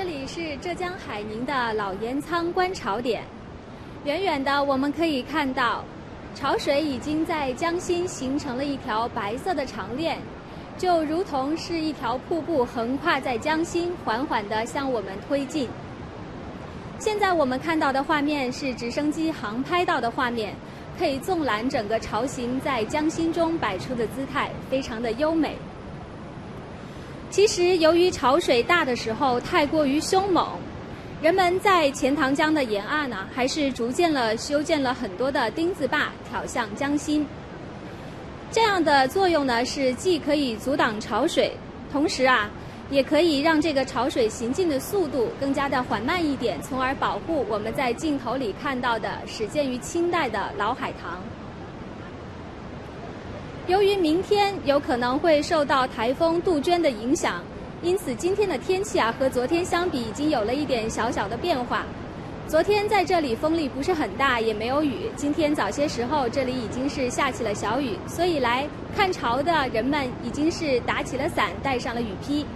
里是浙江海宁的老盐仓观潮点，远远的我们可以看到，潮水已经在江心形成了一条白色的长链，就如同是一条瀑布横跨在江心，缓缓地向我们推进。现在我们看到的画面是直升机航拍到的画面，可以纵览整个潮行在江心中摆出的姿态，非常的优美。其实由于潮水大的时候太过于凶猛，人们在钱塘江的沿岸呢，还是逐渐修建了很多的钉子坝挑向江心。这样的作用呢，是既可以阻挡潮水，同时也可以让这个潮水行进的速度更加的缓慢一点，从而保护我们在镜头里看到的始建于清代的老海棠。由于明天有可能会受到台风杜鹃的影响，因此今天的天气和昨天相比已经有了一点小小的变化。昨天在这里风力不是很大，也没有雨，今天早些时候这里已经是下起了小雨，所以来看潮的人们已经是打起了伞，带上了雨披。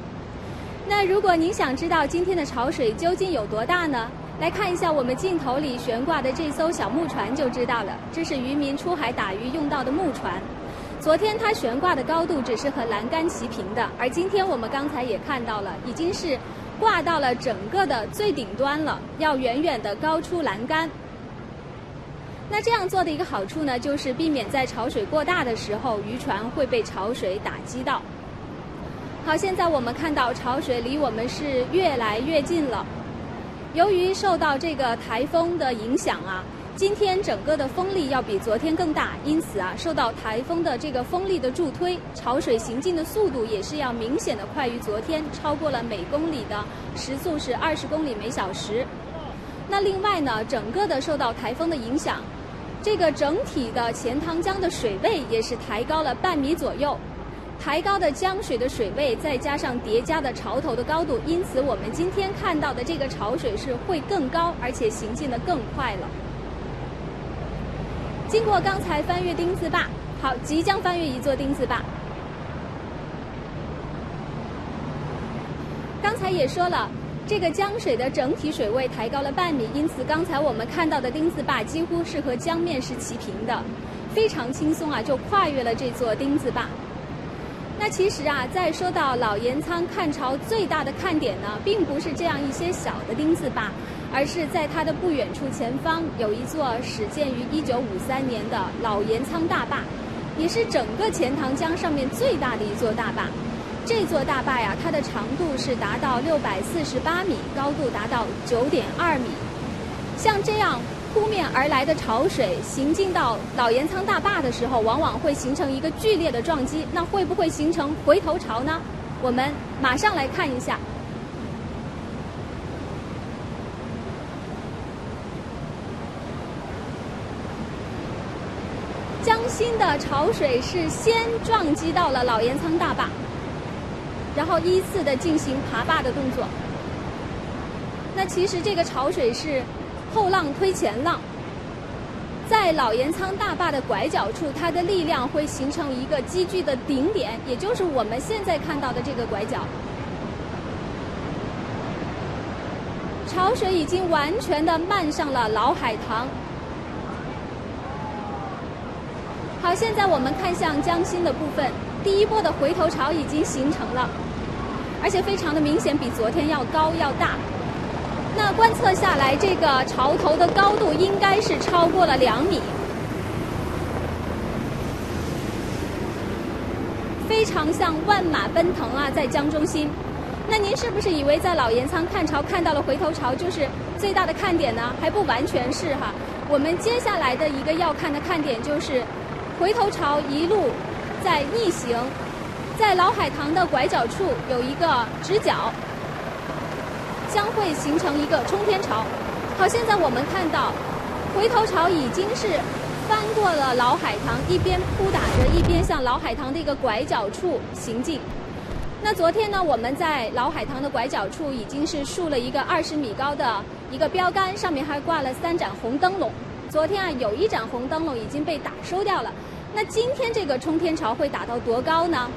那如果您想知道今天的潮水究竟有多大呢？来看一下我们镜头里悬挂的这艘小木船就知道了，这是渔民出海打鱼用到的木船。昨天它悬挂的高度只是和栏杆齐平的，而今天我们刚才也看到了，已经是挂到了整个的最顶端了，要远远的高出栏杆。那这样做的一个好处呢，就是避免在潮水过大的时候，渔船会被潮水打击到。好，现在我们看到潮水离我们是越来越近了。由于受到这个台风的影响今天整个的风力要比昨天更大，因此受到台风的这个风力的助推，潮水行进的速度也是要明显的快于昨天，超过了每公里的时速是20公里每小时。那另外呢，整个的受到台风的影响，这个整体的钱塘江的水位也是抬高了半米左右。抬高的江水的水位再加上叠加的潮头的高度，因此我们今天看到的这个潮水是会更高，而且行进的更快了。经过刚才翻越钉子坝，好，即将翻越一座钉子坝。刚才也说了，这个江水的整体水位抬高了半米，因此刚才我们看到的钉子坝几乎是和江面是齐平的，非常轻松就跨越了这座钉子坝。那其实在说到老盐仓看潮最大的看点呢，并不是这样一些小的钉子坝，而是在它的不远处前方有一座始建于1953年的老盐仓大坝，也是整个钱塘江上面最大的一座大坝。这座大坝它的长度是达到648米，高度达到9.2米。像这样扑面而来的潮水行进到老盐仓大坝的时候，往往会形成一个剧烈的撞击，那会不会形成回头潮呢？我们马上来看一下。江心的潮水是先撞击到了老盐仓大坝，然后依次的进行爬坝的动作。那其实这个潮水是后浪推前浪，在老盐仓大坝的拐角处，它的力量会形成一个积聚的顶点，也就是我们现在看到的这个拐角。潮水已经完全的漫上了老海棠。好，现在我们看向江心的部分，第一波的回头潮已经形成了，而且非常的明显，比昨天要高要大。那观测下来，这个潮头的高度应该是超过了2米，非常像万马奔腾在江中心。那您是不是以为在老盐仓看潮看到了回头潮就是最大的看点呢？还不完全是我们接下来的一个要看的看点就是回头潮一路在逆行，在老海棠的拐角处有一个直角，将会形成一个冲天潮。好，现在我们看到回头潮已经是翻过了老海棠，一边扑打着，一边向老海棠的一个拐角处行进。那昨天呢，我们在老海棠的拐角处已经是竖了一个20米高的一个标杆，上面还挂了3盏红灯笼。昨天有1盏红灯笼已经被打收掉了。那今天这个冲天潮会打到多高呢？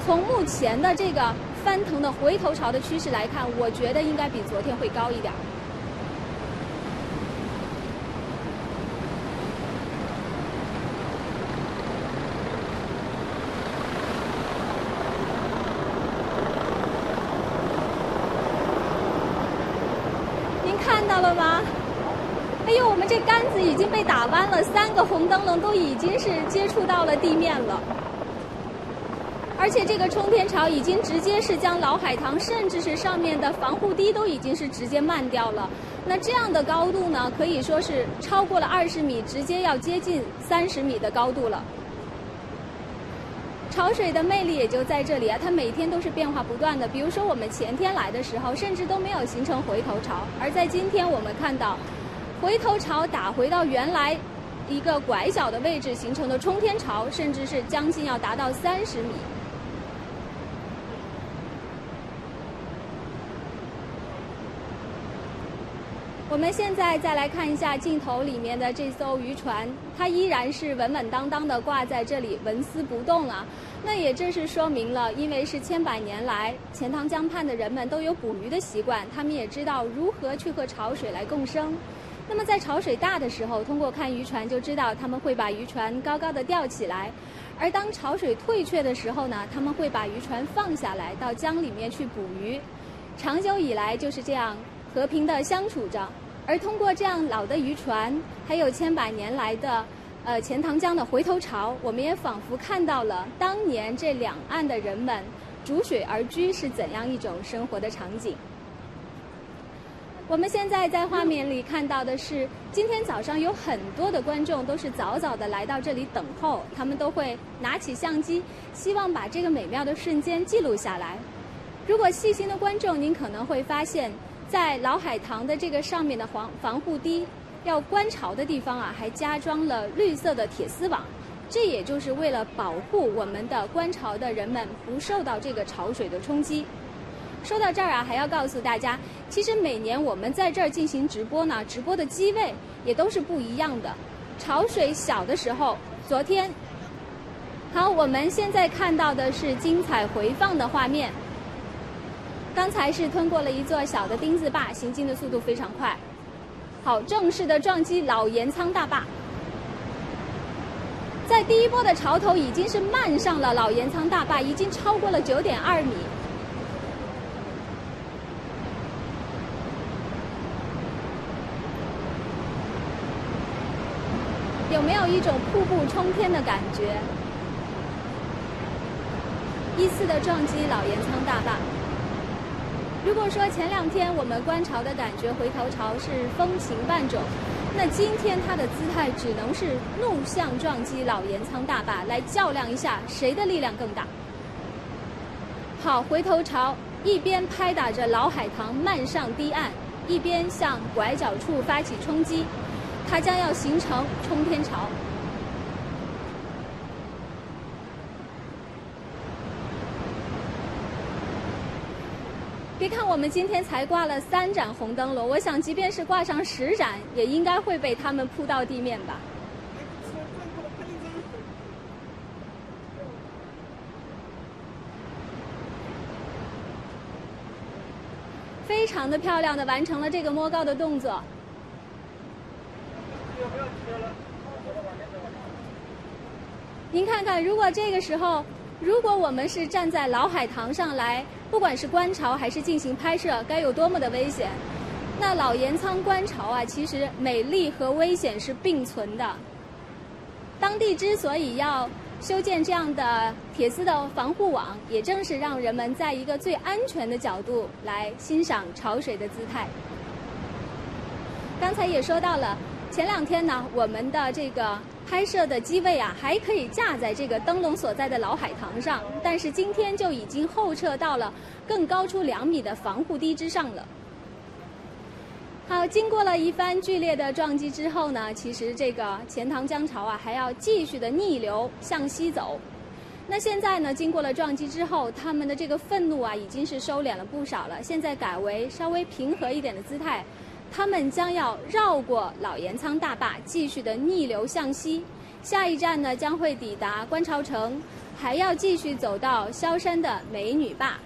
从目前的这个翻腾的回头潮的趋势来看，我觉得应该比昨天会高一点。您看到了吗？哎呦，我们这杆子已经被打弯了，3个红灯笼都已经是接触到了地面了。而且这个冲天潮已经直接是将老海棠，甚至是上面的防护堤都已经是直接漫掉了。那这样的高度呢，可以说是超过了20米，直接要接近30米的高度了。潮水的魅力也就在这里啊，它每天都是变化不断的。比如说我们前天来的时候，甚至都没有形成回头潮，而在今天我们看到，回头潮打回到原来一个拐角的位置形成的冲天潮，甚至是将近要达到30米。我们现在再来看一下镜头里面的这艘渔船，它依然是稳稳当当的挂在这里，纹丝不动啊。那也正是说明了，因为是千百年来钱塘江畔的人们都有捕鱼的习惯，他们也知道如何去和潮水来共生。那么在潮水大的时候，通过看渔船就知道他们会把渔船高高的吊起来，而当潮水退却的时候呢，他们会把渔船放下来到江里面去捕鱼。长久以来就是这样和平的相处着。而通过这样老的渔船，还有千百年来的钱塘江的回头潮，我们也仿佛看到了当年这两岸的人们逐水而居是怎样一种生活的场景。我们现在在画面里看到的是，今天早上有很多的观众都是早早的来到这里等候，他们都会拿起相机，希望把这个美妙的瞬间记录下来。如果细心的观众，您可能会发现，在老海棠的这个上面的防护堤要观潮的地方啊，还加装了绿色的铁丝网，这也就是为了保护我们的观潮的人们不受到这个潮水的冲击。说到这儿啊，还要告诉大家，其实每年我们在这儿进行直播呢，直播的机位也都是不一样的。潮水小的时候，昨天，好，我们现在看到的是精彩回放的画面。刚才是吞过了一座小的丁字坝，行进的速度非常快。好，正式的撞击老盐仓大坝。在第一波的潮头已经是漫上了老盐仓大坝，已经超过了9.2米。有没有一种瀑布冲天的感觉？依次的撞击老盐仓大坝。如果说前2天我们观潮的感觉回头潮是风情万种，那今天它的姿态只能是怒向撞击老盐仓大坝，来较量一下谁的力量更大。好，回头潮一边拍打着老海棠漫上堤岸，一边向拐角处发起冲击，它将要形成冲天潮。别看我们今天才挂了3盏红灯笼，我想即便是挂上10盏，也应该会被他们扑到地面吧。非常的漂亮的完成了这个摸高的动作。您看看，如果这个时候，如果我们是站在老海棠上来，不管是观潮还是进行拍摄，该有多么的危险。那老盐仓观潮啊，其实美丽和危险是并存的。当地之所以要修建这样的铁丝的防护网，也正是让人们在一个最安全的角度来欣赏潮水的姿态。刚才也说到了，前2天呢，我们的这个拍摄的机位啊，还可以架在这个灯笼所在的老海棠上，但是今天就已经后撤到了更高出2米的防护堤之上了。好，经过了一番剧烈的撞击之后呢，其实这个钱塘江潮啊，还要继续的逆流向西走。那现在呢，经过了撞击之后，他们的这个愤怒啊，已经是收敛了不少了，现在改为稍微平和一点的姿态。他们将要绕过老盐仓大坝，继续的逆流向西，下一站呢将会抵达观潮城，还要继续走到萧山的美女坝。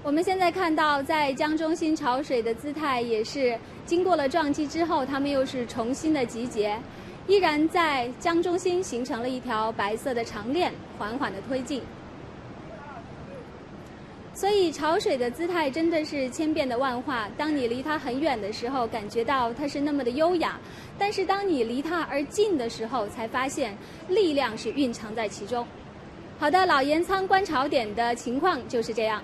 我们现在看到，在江中心潮水的姿态也是经过了撞击之后，它们又是重新的集结，依然在江中心形成了一条白色的长链，缓缓的推进。所以潮水的姿态真的是千变的万化，当你离它很远的时候，感觉到它是那么的优雅，但是当你离它而近的时候，才发现力量是蕴藏在其中。好的，老盐仓观潮点的情况就是这样。